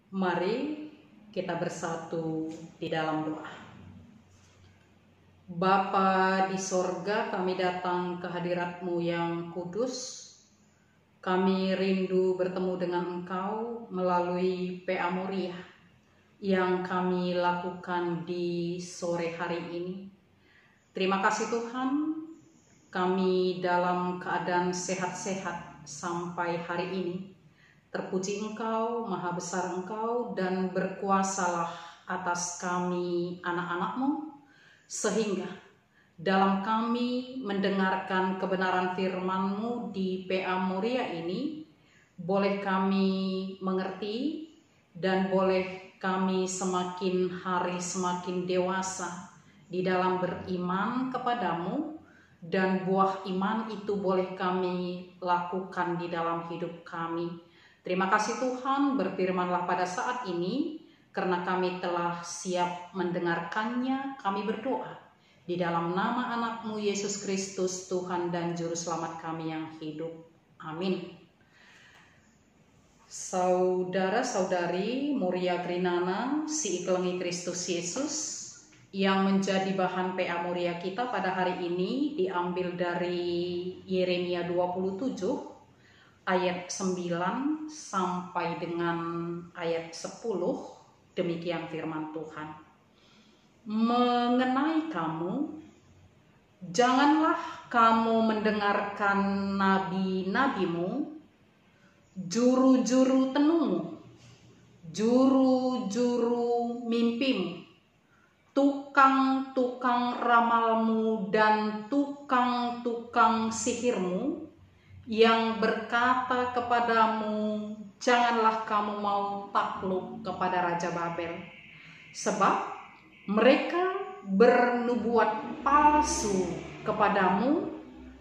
Mari kita bersatu di dalam doa. Bapa di sorga, kami datang ke hadirat-Mu yang kudus. Kami rindu bertemu dengan Engkau melalui PA Moria yang kami lakukan di sore hari ini. Terima kasih Tuhan, kami dalam keadaan sehat-sehat sampai hari ini. Terpuji Engkau, maha besar Engkau, dan berkuasalah atas kami anak-anak-Mu, sehingga dalam kami mendengarkan kebenaran firman-Mu di PA Moria ini, boleh kami mengerti dan boleh kami semakin hari semakin dewasa di dalam beriman kepadamu, dan buah iman itu boleh kami lakukan di dalam hidup kami. Terima kasih Tuhan, berfirmanlah pada saat ini, karena kami telah siap mendengarkannya. Kami berdoa di dalam nama anak-Mu Yesus Kristus, Tuhan dan Juru Selamat kami yang hidup. Amin. Saudara-saudari Moria Grinana, si Iklengi Kristus Yesus, yang menjadi bahan PA Moria kita pada hari ini diambil dari Yeremia 27 ayat 9 sampai dengan ayat 10. Demikian firman Tuhan. Mengenai kamu, janganlah kamu mendengarkan nabi-nabimu, juru-juru tenungmu, juru-juru mimpimu, tukang-tukang ramalmu dan tukang-tukang sihirmu, yang berkata kepadamu, janganlah kamu mau takluk kepada Raja Babel, sebab mereka bernubuat palsu kepadamu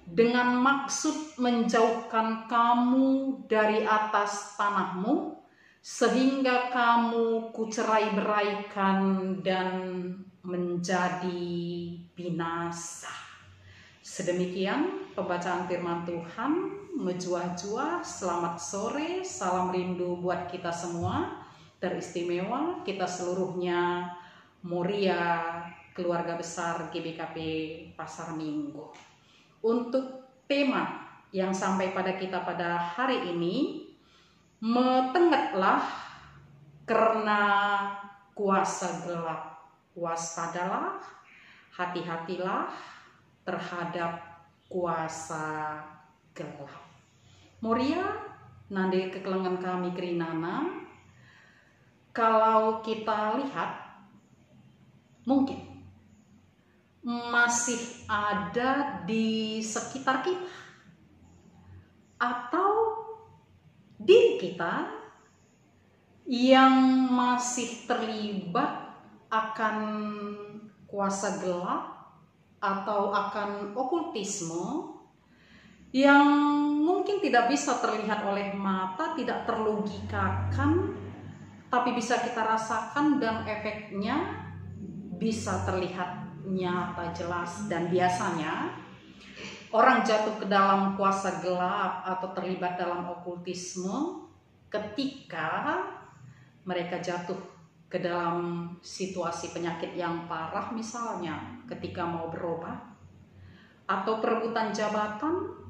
dengan maksud menjauhkan kamu dari atas tanahmu, sehingga kamu kucerai-beraikan dan menjadi binasa. Sedemikian pembacaan firman Tuhan. Menjua-jua, selamat sore, salam rindu buat kita semua, teristimewa kita seluruhnya Moria Keluarga Besar GBKP Pasar Minggu. Untuk tema yang sampai pada kita pada hari ini, metengetlah karena kuasa gelap, waspadalah, hati-hatilah terhadap kuasa gelap. Moria, nande kekelengan kami Grinana, kalau kita lihat, mungkin masih ada di sekitar kita, atau diri kita yang masih terlibat akan kuasa gelap atau akan okultisme yang mungkin tidak bisa terlihat oleh mata, tidak terlogikakan, tapi bisa kita rasakan dan efeknya bisa terlihat nyata, jelas. Dan biasanya orang jatuh ke dalam kuasa gelap atau terlibat dalam okultisme ketika mereka jatuh ke dalam situasi penyakit yang parah, misalnya ketika mau berobat, atau perebutan jabatan,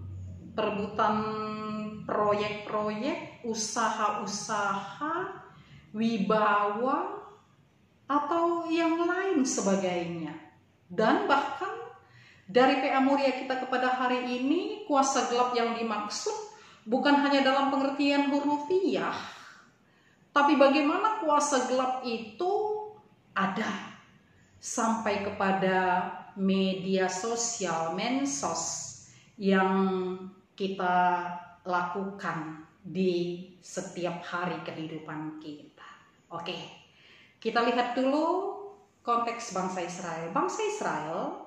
perebutan proyek-proyek, usaha-usaha, wibawa, atau yang lain sebagainya. Dan bahkan dari PA Moria kita kepada hari ini, kuasa gelap yang dimaksud bukan hanya dalam pengertian hurufiah, tapi bagaimana kuasa gelap itu ada sampai kepada media sosial, mensos, yang kita lakukan di setiap hari kehidupan kita. Oke, kita lihat dulu konteks bangsa Israel. Bangsa Israel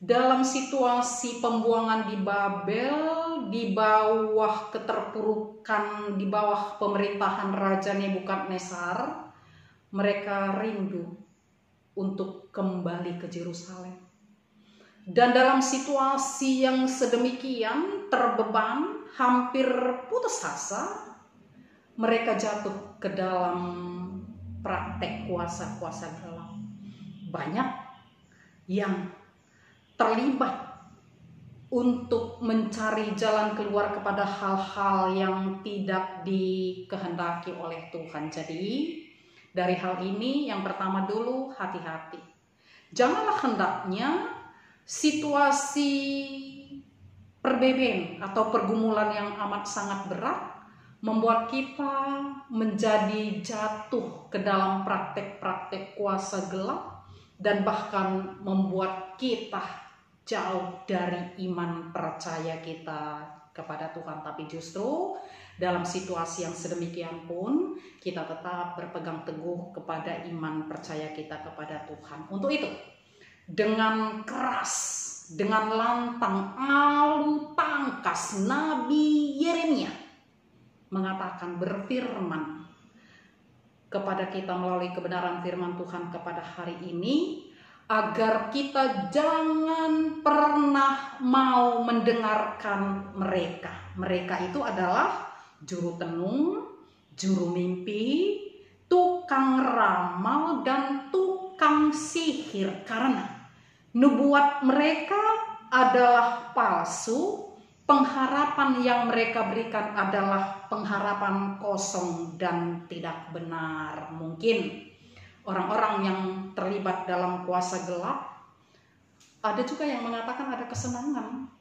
dalam situasi pembuangan di Babel, di bawah keterpurukan, di bawah pemerintahan Raja Nebukadnezar, mereka rindu untuk kembali ke Yerusalem. Dan dalam situasi yang sedemikian, terbeban, hampir putus asa, mereka jatuh ke dalam praktek kuasa-kuasa gelap. Banyak yang terlibat untuk mencari jalan keluar kepada hal-hal yang tidak dikehendaki oleh Tuhan. Jadi dari hal ini yang pertama dulu, hati-hati. Janganlah hendaknya situasi perbeben atau pergumulan yang amat sangat berat membuat kita menjadi jatuh ke dalam praktek-praktek kuasa gelap dan bahkan membuat kita jauh dari iman percaya kita kepada Tuhan. Tapi justru dalam situasi yang sedemikian pun kita tetap berpegang teguh kepada iman percaya kita kepada Tuhan. Untuk itu dengan keras, dengan lantang, alu tangkas, Nabi Yeremia mengatakan, berfirman kepada kita melalui kebenaran firman Tuhan kepada hari ini, agar kita jangan pernah mau mendengarkan mereka. Mereka itu adalah juru tenung, juru mimpi, tukang ramal, dan tukang sihir. Karena nubuat mereka adalah palsu, pengharapan yang mereka berikan adalah pengharapan kosong dan tidak benar. Mungkin orang-orang yang terlibat dalam kuasa gelap, ada juga yang mengatakan ada kesenangan,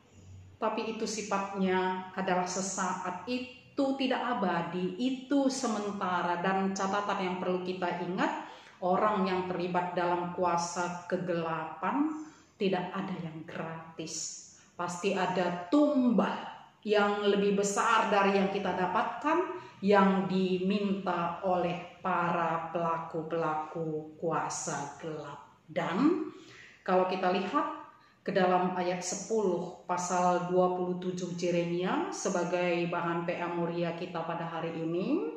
tapi itu sifatnya adalah sesaat, itu tidak abadi, itu sementara. Dan catatan yang perlu kita ingat, orang yang terlibat dalam kuasa kegelapan tidak ada yang gratis. Pasti ada tumbal yang lebih besar dari yang kita dapatkan, yang diminta oleh para pelaku-pelaku kuasa gelap. Dan kalau kita lihat ke dalam ayat 10 pasal 27 Yeremia sebagai bahan PA Muria kita pada hari ini,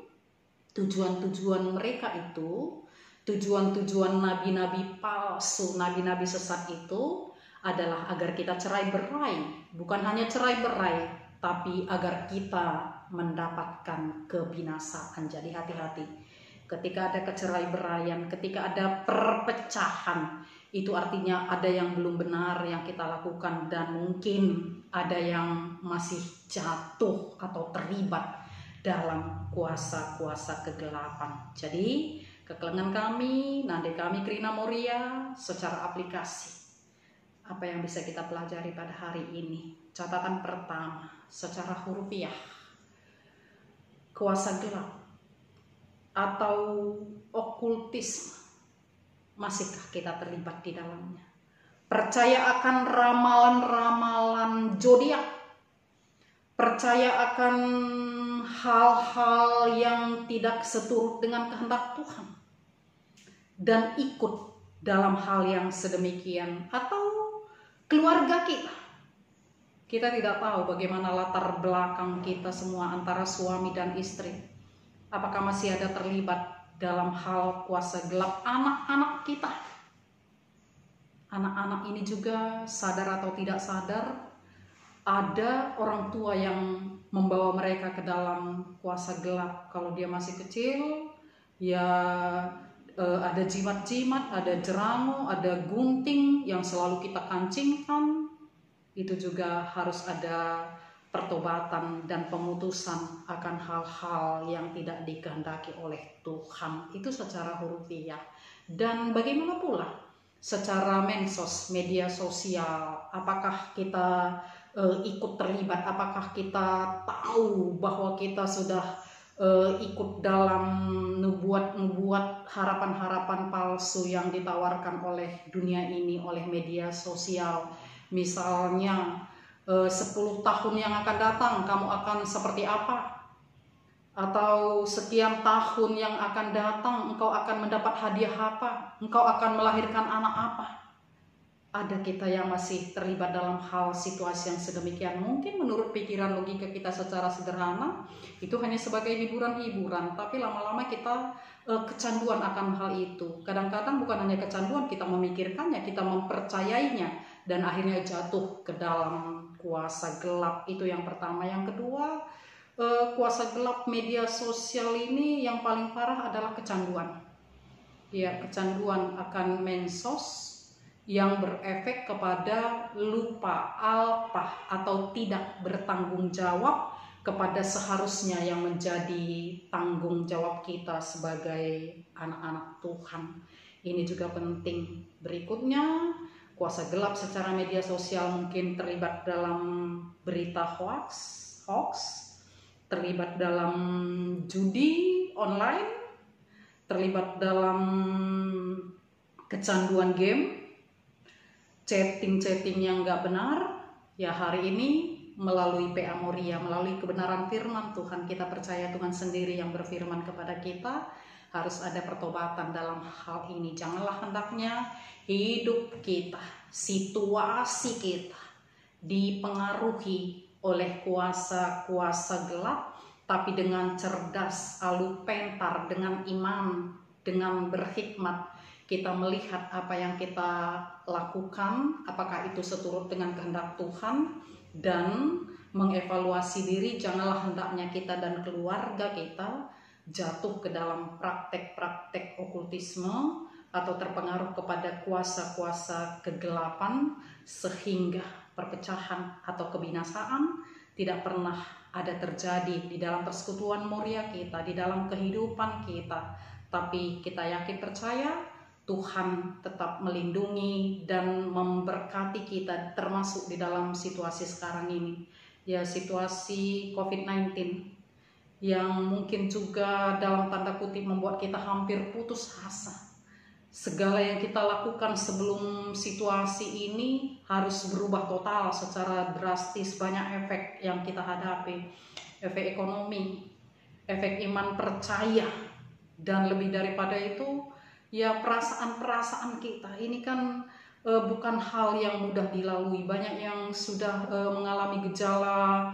tujuan-tujuan mereka itu, tujuan-tujuan nabi-nabi palsu, nabi-nabi sesat itu adalah agar kita cerai berai. Bukan hanya cerai berai, tapi agar kita mendapatkan kebinasaan. Jadi hati-hati ketika ada kecerai beraian, ketika ada perpecahan, itu artinya ada yang belum benar yang kita lakukan, dan mungkin ada yang masih jatuh atau terlibat dalam kuasa-kuasa kegelapan. Jadi kekelengan kami, nade kami Krina Moria secara aplikasi, apa yang bisa kita pelajari pada hari ini? Catatan pertama, secara hurufiah, kuasa gelap atau okultisme, masihkah kita terlibat di dalamnya? Percaya akan ramalan-ramalan zodiak, percaya akan hal-hal yang tidak seturut dengan kehendak Tuhan, dan ikut dalam hal yang sedemikian. Atau keluarga kita tidak tahu bagaimana latar belakang kita semua antara suami dan istri. Apakah masih ada terlibat dalam hal kuasa gelap anak-anak kita? Anak-anak ini juga sadar atau tidak sadar, ada orang tua yang membawa mereka ke dalam kuasa gelap. Kalau dia masih kecil, ya ada jimat-jimat, ada jerango, ada gunting yang selalu kita kancingkan. Itu juga harus ada pertobatan dan pemutusan akan hal-hal yang tidak dikehendaki oleh Tuhan. Itu secara hurufiah. Dan bagaimana pula secara mensos, media sosial, apakah kita ikut terlibat, apakah kita tahu bahwa kita sudah ikut dalam nubuat-nubuat, harapan-harapan palsu yang ditawarkan oleh dunia ini, oleh media sosial. Misalnya 10 tahun yang akan datang kamu akan seperti apa, atau sekian tahun yang akan datang engkau akan mendapat hadiah apa, engkau akan melahirkan anak apa. Ada kita yang masih terlibat dalam hal situasi yang sedemikian. Mungkin menurut pikiran logika kita secara sederhana itu hanya sebagai hiburan-hiburan, tapi lama-lama kita kecanduan akan hal itu. Kadang-kadang bukan hanya kecanduan, kita memikirkannya, kita mempercayainya, dan akhirnya jatuh ke dalam kuasa gelap. Itu yang pertama. Yang kedua, kuasa gelap media sosial ini yang paling parah adalah kecanduan. ya kecanduan akan mensos yang berefek kepada lupa, alpah atau tidak bertanggung jawab kepada seharusnya yang menjadi tanggung jawab kita sebagai anak-anak Tuhan. Ini juga penting. Berikutnya, kuasa gelap secara media sosial mungkin terlibat dalam berita hoax, terlibat dalam judi online, terlibat dalam kecanduan game, chatting yang nggak benar. Ya, hari ini melalui PA Moria, melalui kebenaran firman Tuhan, kita percaya Tuhan sendiri yang berfirman kepada kita, harus ada pertobatan dalam hal ini. Janganlah hendaknya hidup kita, situasi kita dipengaruhi oleh kuasa-kuasa gelap, tapi dengan cerdas, lalu pintar, dengan iman, dengan berhikmat, kita melihat apa yang kita lakukan, apakah itu seturut dengan kehendak Tuhan, dan mengevaluasi diri. Janganlah hendaknya kita dan keluarga kita jatuh ke dalam praktek-praktek okultisme atau terpengaruh kepada kuasa-kuasa kegelapan sehingga perpecahan atau kebinasaan tidak pernah ada terjadi di dalam persekutuan Moria kita, di dalam kehidupan kita. Tapi kita yakin percaya Tuhan tetap melindungi dan memberkati kita, termasuk di dalam situasi sekarang ini, ya situasi COVID-19 yang mungkin juga dalam tanda kutip membuat kita hampir putus asa. Segala yang kita lakukan sebelum situasi ini harus berubah total secara drastis. Banyak efek yang kita hadapi, efek ekonomi, efek iman percaya, dan lebih daripada itu ya perasaan-perasaan kita. Ini kan bukan hal yang mudah dilalui. Banyak yang sudah mengalami gejala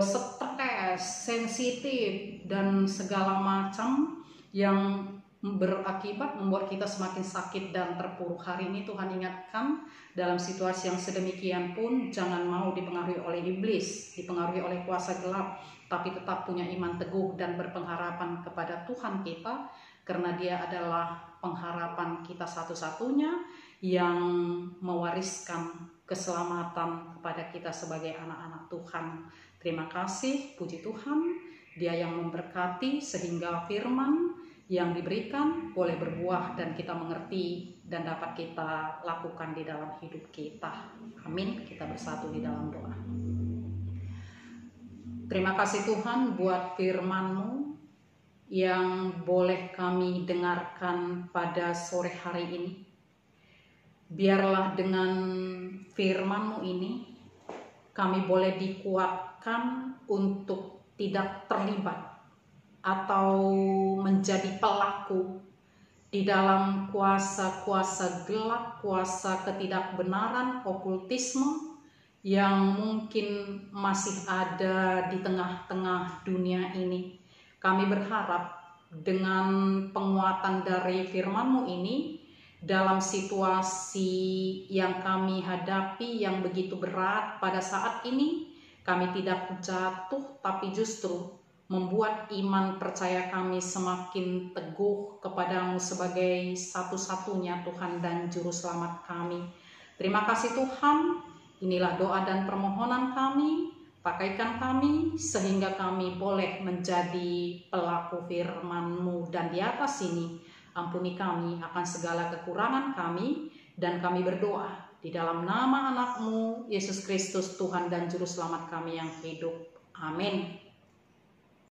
stres, sensitif, dan segala macam yang berakibat membuat kita semakin sakit dan terpuruk. Hari ini Tuhan ingatkan, dalam situasi yang sedemikian pun jangan mau dipengaruhi oleh iblis, dipengaruhi oleh kuasa gelap, tapi tetap punya iman teguh dan berpengharapan kepada Tuhan kita, karena Dia adalah pengharapan kita satu-satunya yang mewariskan keselamatan kepada kita sebagai anak-anak Tuhan. Terima kasih, puji Tuhan, Dia yang memberkati sehingga firman yang diberikan boleh berbuah dan kita mengerti dan dapat kita lakukan di dalam hidup kita. Amin. Kita bersatu di dalam doa. Terima kasih Tuhan buat firman-Mu yang boleh kami dengarkan pada sore hari ini. Biarlah dengan firman-Mu ini kami boleh dikuatkan untuk tidak terlibat atau menjadi pelaku di dalam kuasa-kuasa gelap, kuasa ketidakbenaran, okultisme yang mungkin masih ada di tengah-tengah dunia ini. Kami berharap dengan penguatan dari firman-Mu ini, dalam situasi yang kami hadapi yang begitu berat pada saat ini, kami tidak jatuh, tapi justru membuat iman percaya kami semakin teguh kepadamu sebagai satu-satunya Tuhan dan Juru Selamat kami. Terima kasih Tuhan, inilah doa dan permohonan kami, pakaikan kami sehingga kami boleh menjadi pelaku firman-Mu, dan di atas ini ampuni kami akan segala kekurangan kami, dan kami berdoa di dalam nama anak-Mu Yesus Kristus, Tuhan dan Juru Selamat kami yang hidup. Amin.